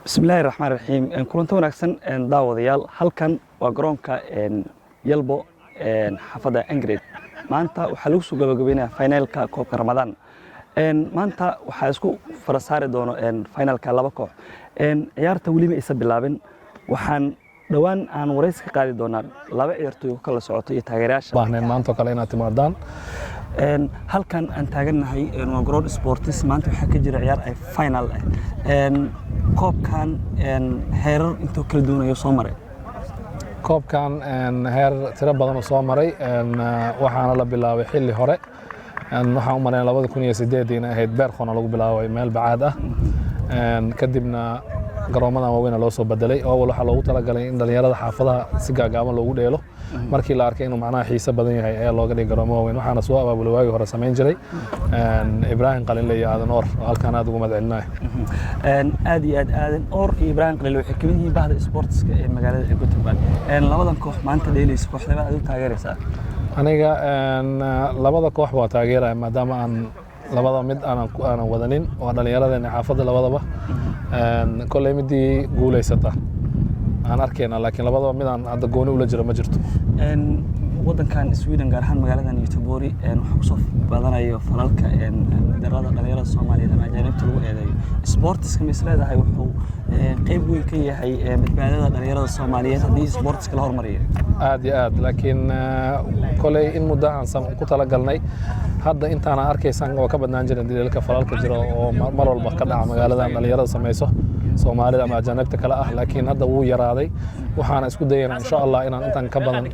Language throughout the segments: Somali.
بسم الله الرحمن الرحيم كلنت wanaagsan daawadayaal halkan waa garoonka Yalbo xafada Ingrid maanta waxa lagu soo gabagabeynaa finalka koobka Ramadaan maanta waxa isku farasaari doono finalka laba koox ciyaarta wali ma isa bilaabin waxaan dhawaan aan wareys ka qaadi doonaa laba ciyaartoy oo kala socoto iyo taageerayaasha baahneen maanta kale inaad timaadaan halkan aan taaganahay waa garoon sports maanta waxa ka jira ciyaar ay final koobkan heerar intuu kala doonayo soo maray koobkan heer tiro badan oo soo maray waxaana la bilaabay xilli hore waxaan u maray 2008 in ahayd beerqona lagu bilaabay meel bacaad ah kadibna garoomadan waaweyn loo soo bedelay oo waxa loogu talagalay in dhalinyarada xaafadaha si gaagaaban loogu dheelo markii la arkay inuu macnaha xiisa badan yahay ayaa looga dhigay garoomo waaweyn waxaana soo abaabulay waagii hore sameyn jiray Ibrahim Qalinle iyo Aadan Oor halkan aad ugu madcelinay aad iyo Aadan Oor iyo Ibrahim Qalinle waxay kamid yihiin bahda sportska ee magaalada Gothenburg labadan koox maanta dheelayso kooxda aad u taageeraysaa aniga labada koox waa taageeraya maadaama aan labada mid aan wadanin oo dhalinyarada xaafada labadaba kolay midii guuleysata aan arkayna laakiin labadaba mid aan hadda gooni ula jiro ma jirto wadankan Sweden gaar ahaan magaaladan Göteborg waxa ku soo badanayo falalka darada dhalinyarada Soomaaliyeed ama ajaanibta lagu eedeeyo sportska misleedahay wuxuu qayb weyn ka yahay badbaadada dhalinyarada Soomaaliyeed hadii sportska la hormariyo aad iyo aad laakiin kolay in muddahan ku talagalnay hadda intaan arkaysan oo ka badnaan jiray dilalka falalka jiro oo mar walba ka dhaca magaaladan dhalinyarada sameeyso Soomaalida ama ajaanibta kala ah laakiin hadda wuu yaraaday waxaan isku dayaynaa insha Allah inaan intaan ka badan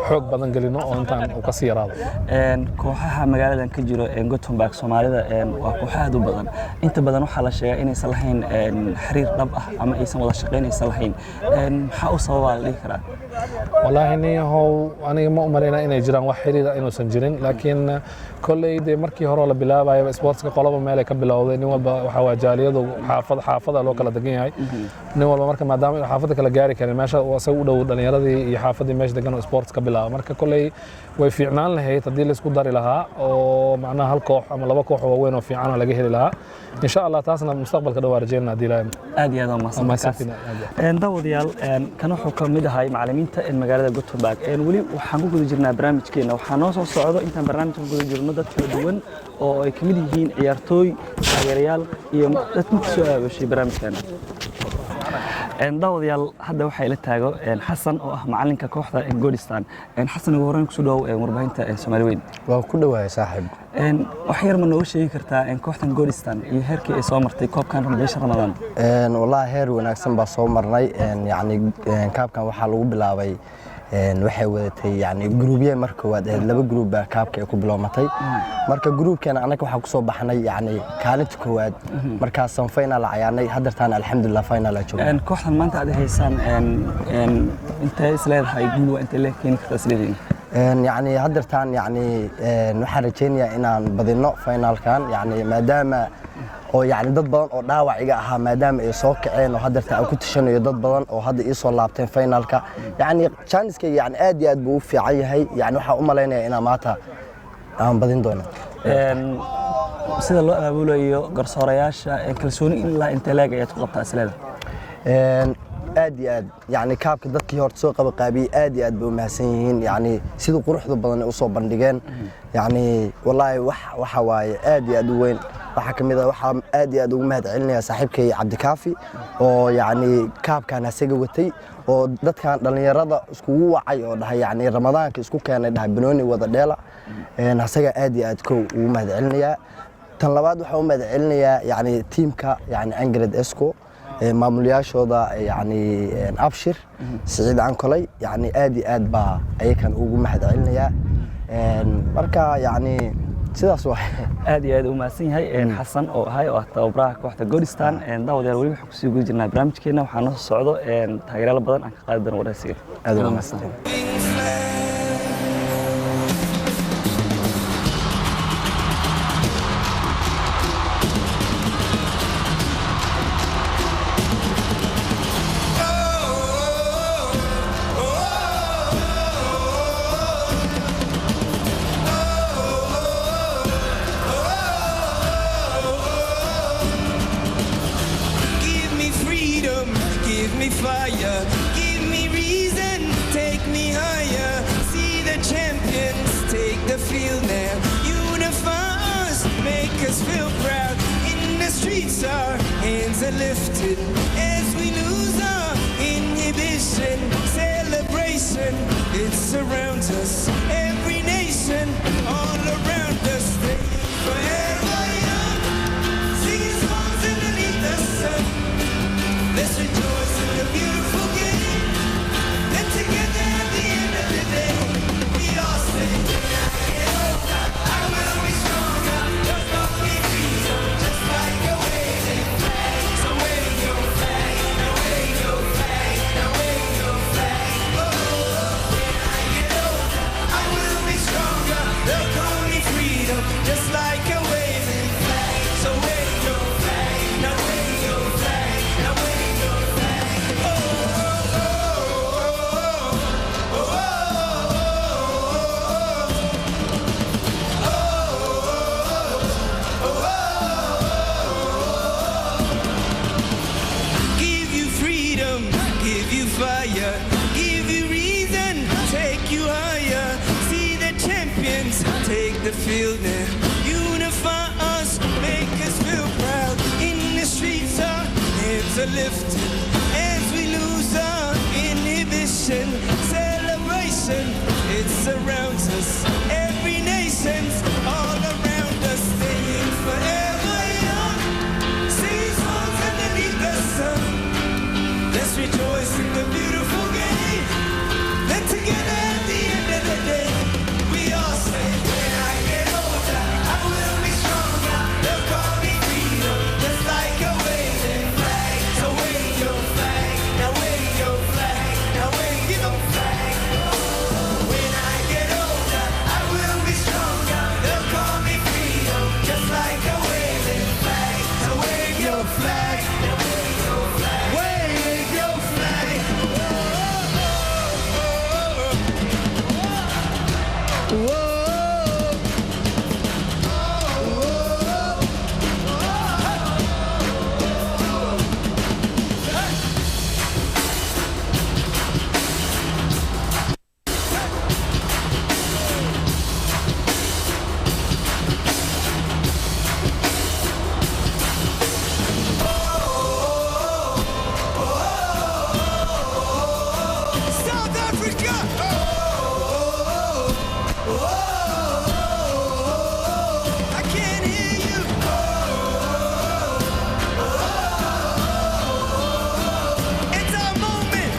xoog badan galino oo intaan u ka sii yaraado kooxaha magaaladan ka jiro Gothenburg Soomaalida waa kooxaha aad u badan inta badan waxa la sheegaa inaysan lahayn xiriir dhab ah ama aysan wada shaqeynaysan lahayn waxa uu sababaa la karaa wallahi niyahow aniga ma umaleynaa inay jiraan wax xiriir ah inuusan jirin laakiin kolleeyde markii hore la bilaabayo sportska qolaba meel ay ka bilowday nin walba waxa waa jaaliyadu xaafada loo kala degan yahay nin walba marka maadaama ay xaafada kala gaari karin meesha waxa u dhow dhalinyaradii iyo xaafadii meesha degan oo sports ka bilaabo marka kolleey way fiicnaan lahayd hadii la isku dari lahaa oo macnaha hal koox ama laba koox oo weyn oo fiican laga heli lahaa insha Allah taasna mustaqbalka dhow arjeena hadii la aad iyo aad ma sanadkaas daawadayaal kan wuxuu ka mid ahay macallimiinta ee magaalada Gothenburg wali waxaan ku guda jirnaa barnaamijkeena waxaan noo soo socdo intaan barnaamijka ku guda jirno dad kala duwan oo ay kamid yihiin ciyaartooy taageerayaal iyo dad ku soo aabashay barnaamijkeena daawadayaal hadda waxa ila taago Xasan oo ah macalinka kooxda Godistan Xasan ugu horreyn ku soo dhaw warbaahinta Soomaali weyn waa ku dhawahay saaxiib wax yar ma noo sheegi kartaa kooxdan Godistan iyo heerkii ay soo martay koobkan bisha Ramadaan wallahi heer wanaagsan baa soo marnay yani kaabkan waxa lagu bilaabay waxay wadatay yani gruubye marka waad laba gruub baa kaabka ay ku bilowmatay marka gruubkeena anaga waxa ku soo baxnay yani kaalinta koowaad marka san final ayaanay hadartaan alxamdulillah final ay joogeen kooxdan maanta aad haysan inta isleedahay guul inta la keen kartaa isleedahay يعني hadartaan yani waxaan rajeynayaa inaan badino finalkan yani maadaama oo yani dad badan oo dhaawac iga ahaa maadaama ay soo kaceen oo hadarta aan ku tashanayo dad badan oo hadda ii soo laabteen finalka yani chanceska yani aad iyo aad buu u fiican yahay yani waxa u maleynayaa inaan maanta aan badin doono sida loo abaabulayo garsoorayaasha kalsooni ilaa inta laag ay ku qabtaa isleeda aad iyo aad yani kaabka dadkii horta soo qaabiyay aad iyo aad bay u mahadsan yihiin yani sidoo quruxda badan ay u soo bandhigeen yani wallahi waxa waaye aad iyo aad u weyn waxa kamid ah waxa aad iyo aad ugu mahad celinaya saaxiibkay Cabdikaafi oo yani kaabkan asaga watay oo dadkan dhalinyarada iskugu wacay oo dhahay yani Ramadaanka isku keenay dhahay banooni wada dheela asaga aad iyo aad ugu mahad celinaya tan labaad waxa u mahad celinaya yani teamka yani Ingrid Esco maamulayaashooda yani Abshir Saciid Ankolay yani aad iyo aad baa ayakan ugu mahad celinaya marka yani sidaas waa aad iyo aad u mahadsan yahay Xasan oo ahay oo tababaraha kooxda Godistan daawadayaal wali waxa ku soo guda jirnaa barnaamijkeena waxaan noo socdo taageerayaal badan aan ka qaadi doono waraysiga aad u mahadsan Give me free me fire, give me reason, take me higher. See the champions take the field now. Unify us, make us feel proud. In the streets our hands are lifted as we lose our inhibition. Celebration, it surrounds us. Every nation, all around us. Stay forever young, singing songs underneath the sun. Let's rejoice in the beautiful game. And together at the end of the day, we all say, I will be stronger. Just don't be freedom, just like a waving flag. So wave your flag, now wave your flag, now wave your flag. Oh, when I get older, I will be stronger. They'll call me freedom, just like a waving flag. So wave your flag, now wave your flag, now wave your flag. Oh, oh, oh, oh, oh, give you freedom, give you fire, give you reason, take you higher. See the champions take the field now. Unify us, make us feel proud. In the streets our hands are lifted as we lose our inhibition. Celebration, it surrounds us. Every nation's all around us. Staying forever young, singing songs underneath the sun. Let's rejoice in the beautiful game. Then together at the end of the day, we all say, when I get older, I will be stronger. They'll call me freedom, just like a waving flag. So wave your flag, now wave your flag, now wave your flag. When I get older, I will be stronger. They'll call me freedom, just like a waving flag. So wave your flag, now wave your flag, wave your flag. Whoa. South Africa! I can't hear you. It's our moment.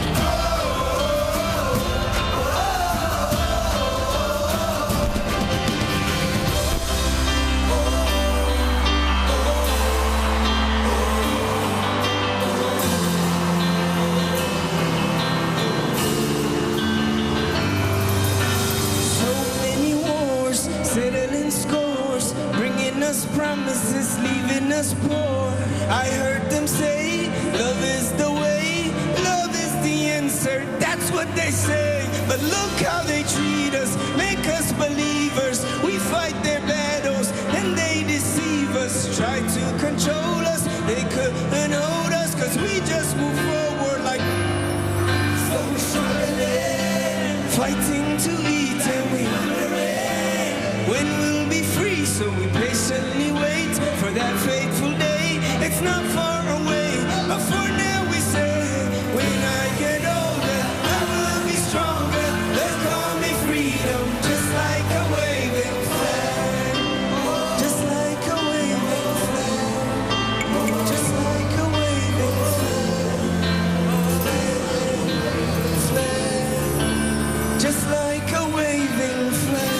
So many wars, settling scores, bringing us promises, leaving us poor. I heard them say, love is the way, love is the answer. That's what they say. But look how they treat us, make us believers. We fight their battles, and they deceive us. Try to control us, they couldn't hold us, 'cause we just move forward like so struggling, fighting to eat and we wondering when we'll be free. So we patiently wait for that fateful day. It's not far away, but for now we say, when I get older, I will be stronger. They'll call me freedom, just like a waving flag, just like a waving flag, just like a waving flag, just like a waving flag.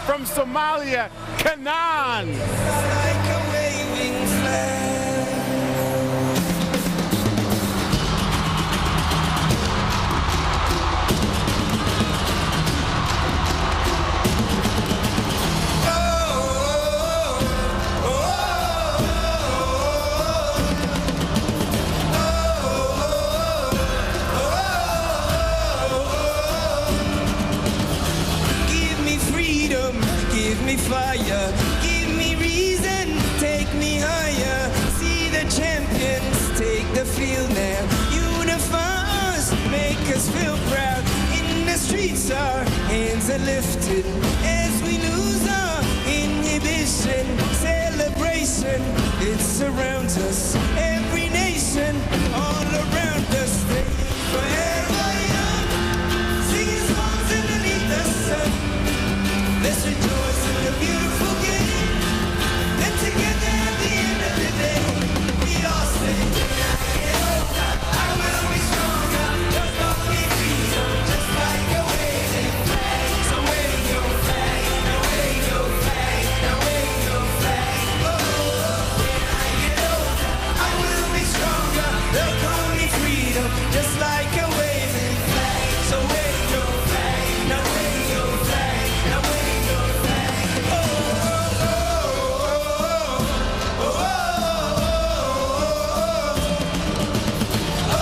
From Somalia, Canaan. Like a waving flag. hands are lifted as we lose our inhibition. Celebration, it surrounds us. Every nation, all around us, they forever young. Singing songs underneath the sun. Let's rejoice in the beautiful game. And together at the end of the day, we all say, I will be stronger. Just not be freedom, just like a waving flag. So wave your flag, now wave your flag, now wave your flag. Oh, when I get older, I will be stronger. They'll call me freedom, just like a waving flag. So wave your flag, now wave your flag, now wave your flag. Oh, oh, oh, oh,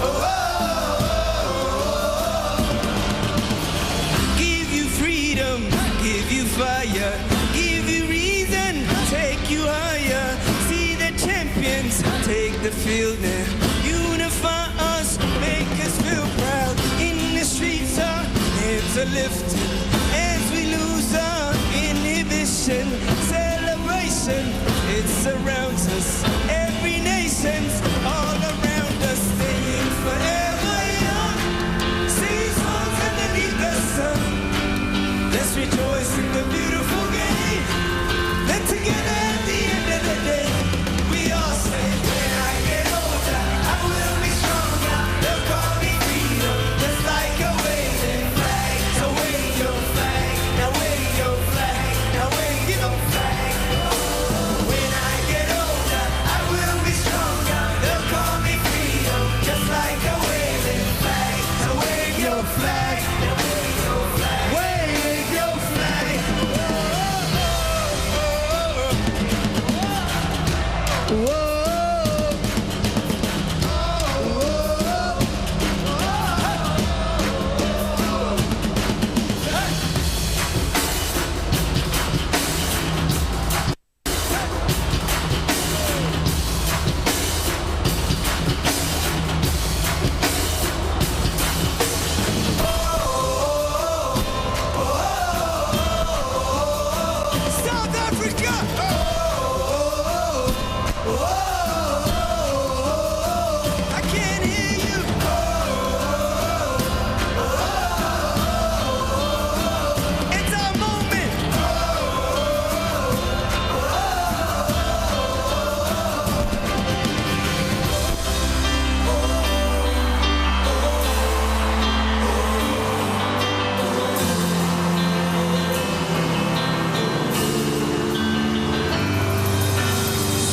oh, give you freedom, give you fire, give you reason, take you higher. See the champions take the field now. Unify us, make us feel proud. In the streets our heads are lifted as we lose our inhibition. Celebration, it surrounds us. Every nation's all around us, staying forever young. Sing songs underneath the sun. Let's rejoice in the beautiful game. Then together at the end of the day, we all say, when I get older, I will be stronger. They'll call me freedom, just like a waving flag. So wave your flag, now wave your flag, now wave your flag. When I get older, I will be stronger. They'll call me freedom, just like a waving flag. So wave your flag, now wave your flag, wave your flag. South Africa! I can't hear you. It's our moment.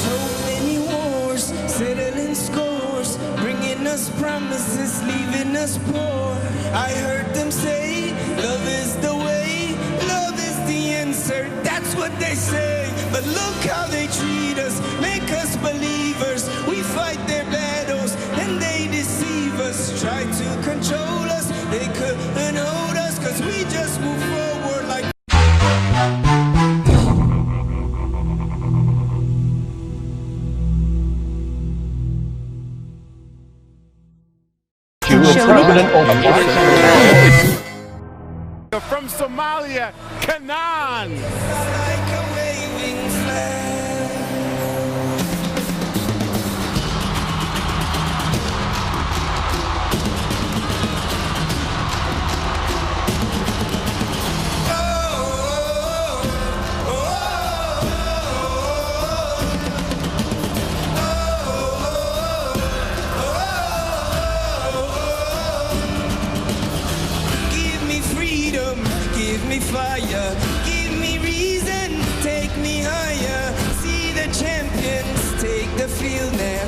So many wars, settling scores, bringing us promises, leaving us poor. I heard them say, love is the way, love is the answer. That's what they say. But look how they treat us, make us believers. We fight their battles and they deceive us. Try to control us, they couldn't hold us, cause we just move forward like From Somalia, Canaan. like a waving flag. Give me freedom, give me fire, give me reason, take me higher. See the champions take the field now.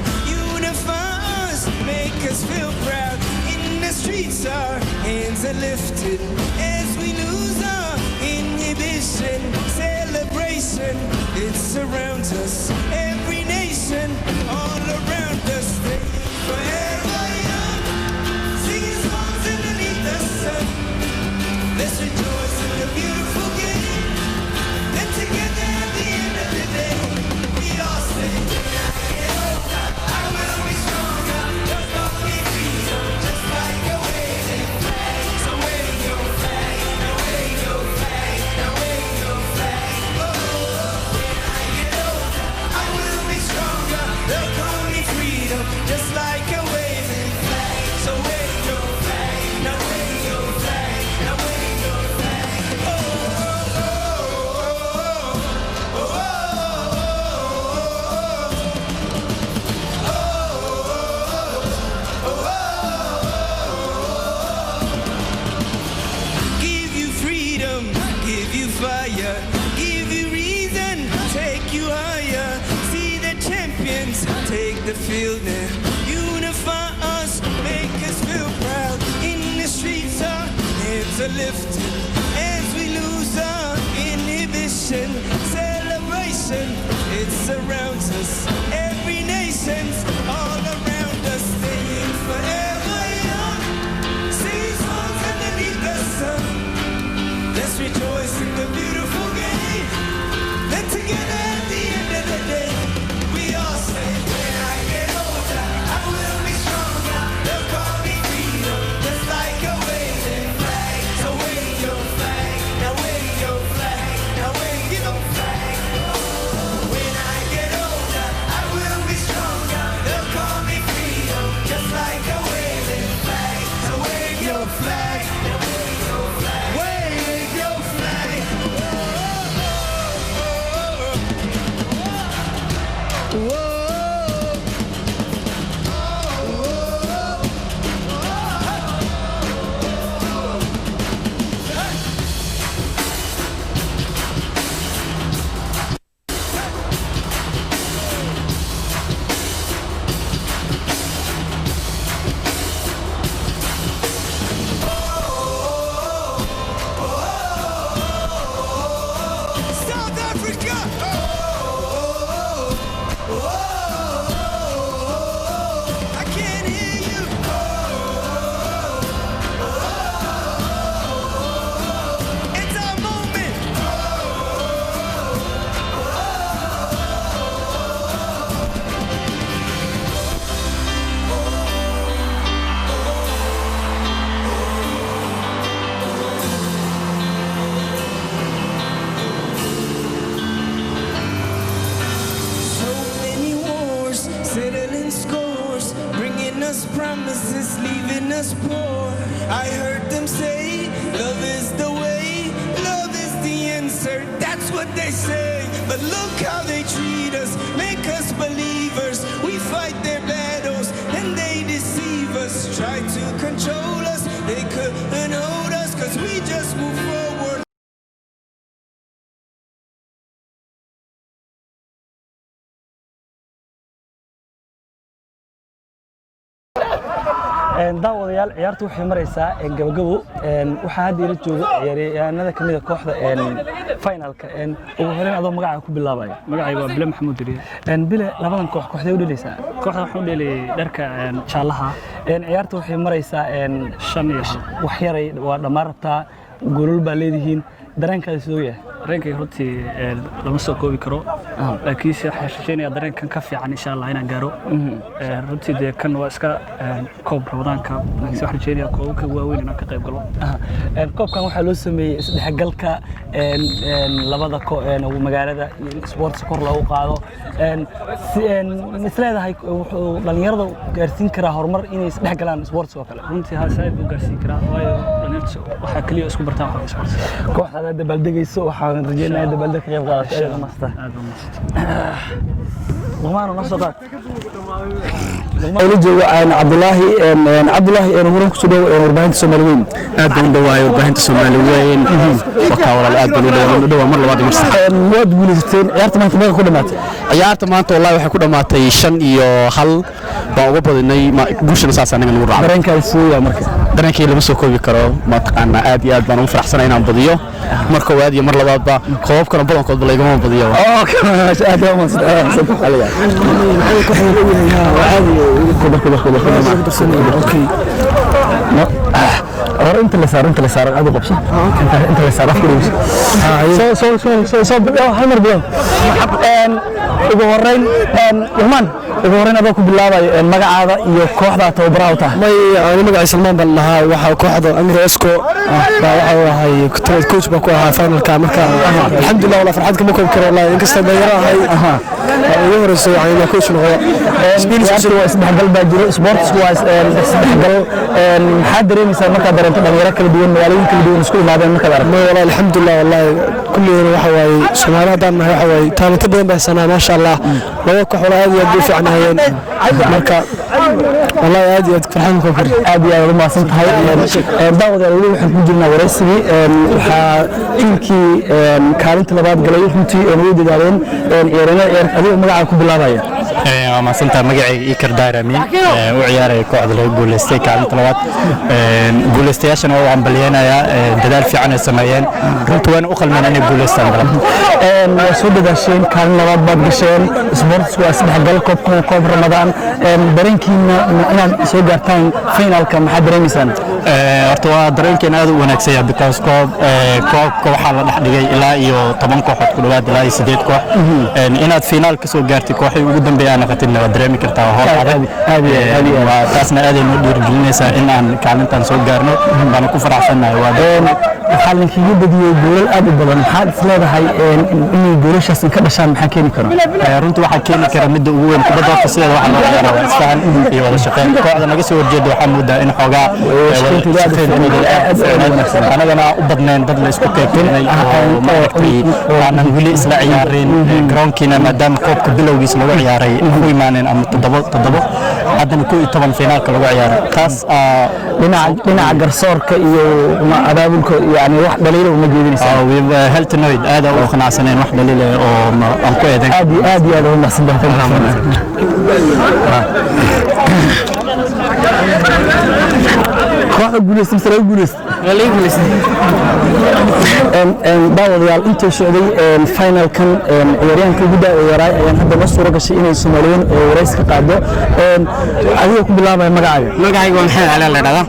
Unify us, make us feel proud. In the streets our hands are lifted as we lose our inhibition. Celebration, it surrounds us. Every nation, all around us, they forever young. Singing songs underneath the sun. Let's rejoice in the beautiful game. Then together at the end of the day, we all say, I will be stronger. Just not be freedom, just like a waving flag. So wave champions take the field now. Unify us, make us feel proud. In the streets our hands are lifted as we lose our inhibition. Celebration, it surrounds us. Every nation's all around us, staying forever young. Seasons underneath the sun. Let's rejoice in the beautiful game. And together at the end of the day, we all say, when I get older, I will be stronger. They'll call me freedom, just like a waving flag. So wave your flag, now wave your flag, now wave your flag. When I get older, I will be stronger. They'll call me freedom, just like a waving flag. So wave your flag, now wave your flag. Wave your flag. South Africa! I can't hear you. It's our moment. So many wars, settling scores, bringing us promises, leaving us poor. I heard them say, love is the way, love is the answer. That's what they say. But look how they treat us, make us believers. We fight their battles and they deceive us. Try to control us, they couldn't hold us, cause we just move forward. daawadayaal ciyaartu waxay maraysaa gabagabo waxaa hadda ila jooga ciyaaryahanada kamid ah kooxda finalka ugu horeyn adoo magaca ku bilaabaya magacayga waa Bile Maxamuud Diriye bile labadan koox kooxday u dheelaysaa kooxda waxaan u dheelay dharka jaalaha ciyaartu waxay maraysaa 5 wax yaray waa dhammaan rabtaa goolal baa leedihiin dareenkaada sidoo yahay dareenkay runtii lama soo koobi karo laakiin si xashisheenaya dareenkan ka fiican insha Allah inaan gaaro runtii de kan waa iska koob Ramadaanka laakiin waxaan rajeynayaa koobka waaweyn inaan ka qayb galo koobkan waxaa loo sameeyay isdhexgalka labada magaalada sports kor loogu qaado misleedahay wuxuu dhalinyarada gaarsiin karaa horumar inay isdhexgalaan sports oo kale runtii ha saaid u gaarsiin karaa waayo dhalinyaradu waxa kaliya isku bartaan waxa sports kooxda dabaaldegayso waxaan rajeynayaa dabaaldeg ka qayb qaadato maasta Luqmaan oo soo qaad Luqmaan jooga Cabdullaahi horan ku soo dhaw warbaahinta Soomaaliyeed aad baan dhawaayo warbaahinta Soomaaliyeed waxa walaal aad baan dhawaa mar labaad mar sax waad guuleysteen ciyaarta maanta ma ku dhamaatay ciyaarta maanta wallahi waxay ku dhamaatay 5-1 baan uga badinay guushana saas anaga nagu raacay dareenkaada soo marka dareenkay lama soo koobi karo ma taqaana aad iyo aad baan ugu faraxsanahay inaan badiyo marka waad iyo mar labaadba koobkana badankood baa laga badiyo aad baan maasad أنا أنت اللي صار أبو قبصة أنت اللي صار أفكر صو هالمر بيوم ugu horeyn adoo ku bilaabay magacaada iyo kooxda tababarada may magaca Salmaan baan lahaa waxa kooxda Angreesco waxa ahay coach ba ku ahaa finalka marka alxamdulillah wala farxad kama koob karo wallahi inkasta dayarahay ugu horeyso ayna coach noqdo isdhexgal baa jiro sports waa isdhexgal maxaa dareemaysaa marka dareento dhalinyaro kala duwan magaalooyin kala duwan isku imaadeen marka arag wallahi alxamdulillah wallahi kulliina waxa waay Soomaalidan waxa waay taanto badan baa sanaa ma sha Allah laba koox wala aad iyo fiicnaayeen marka wallahi aad iyo farxan ku kor aad iyo aad ma santahay daawada waxaan ku jirnaa wareysigii waxa tiimkii kaalinta labaad galay runtii oo ay dadaaleen ciyaarana adiga magaca ku bilaabaya ما سنت مجاعي إيكر دايرامين وعياري كوعد له جولستي كانت لوات جولستيشن هو عم بلينا يا دلال في عنا السمايين كنت وين أقل من أني جولستان سود داشين كان لوات بدشين سبورتس واسمح قلكم كوب رمضان درينكينا أنا سو قرتين فينال كم حد رميسان أرتوا درينكينا هذا ونكسيه because كوب حال لحدي إلى يو طبعا كوحد كل واحد لا يسديد كوح إن فينال كسو قرتي كوحي وقدم بيانا فتنا دريمي كرتا هون هذه وتاسنا هذه ندير جلسة إن عن كانت نسوق قرنو أنا كفر عشاننا وادين حالك يبدي يقول أبو بدن حد فلذا هاي إني يقولش أصلا كذا شان محكيني كرا رنتو حكيني كرا مد وين كبدا في السيد واحد ما إسفان إيه ولا شقين قاعد أنا قصي وجد وحمود إن حاجة أنا جنا أبدنا بدل إسكوكين أنا نقول إسلا عيارين جرانكينا مدام كوب كبلا وجيس لو عياري هو يمانين أم تضبط هذا نكوي طبعا فينال كلو عياري تاس لنا عجرسور كيو ما أدابلك يعني واحد دليل ومجيبين سوا وهلت نويد هذا وخنا سنين واحد دليل أو أنكو يدك أدي هذا هو محسن ده واحد جلست مسرع جلست غالي جلست بعض الرجال أنت شعبي الفاينل كان عيارين كجدا ويراي يعني هذا نص ورقة شيء إنه الصوماليين ورئيس كقاده أيوة بالله مقعي ومحمد على الله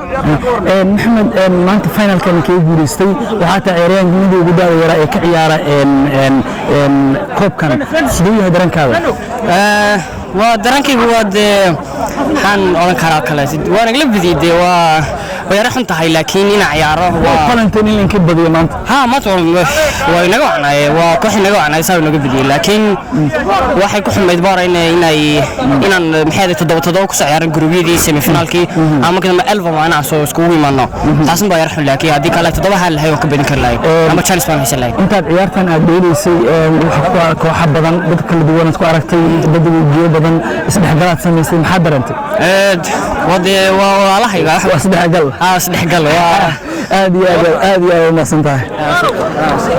محمد ما أنت فاينل كان كي جلستي وحتى عيارين جدا وجدا ويراي كعيارة كوب كان سدوي هدران كذا ودرانكي واد حن أنا كرا كلاسي وأنا قلب بدي ويرى حنت هاي لكن هنا عياره فلنتين اللي كبر دي مانت ها ما تقول ونجوا عنا وكحن نجوا عنا يسوي نجوا بدي لكن واحد كحن ما يدبر إن محيط تضوك سعر الجروبي دي سيمي فينال كي أما كنا ألف ما أنا سو سكوي منا تاسم بيرى حن لكن هذيك على تضوها هل هي وكبرين كلاي أما تشانس ما هيسلاي أنت عيارتنا أبدي سي وحب بدن بدك اللي دوانا تكو عرفتي بدو جيو بدن اسمح قلات سميسي محضر أنت ودي والله يبقى اسمح قل صدح قل آدي ما سنتها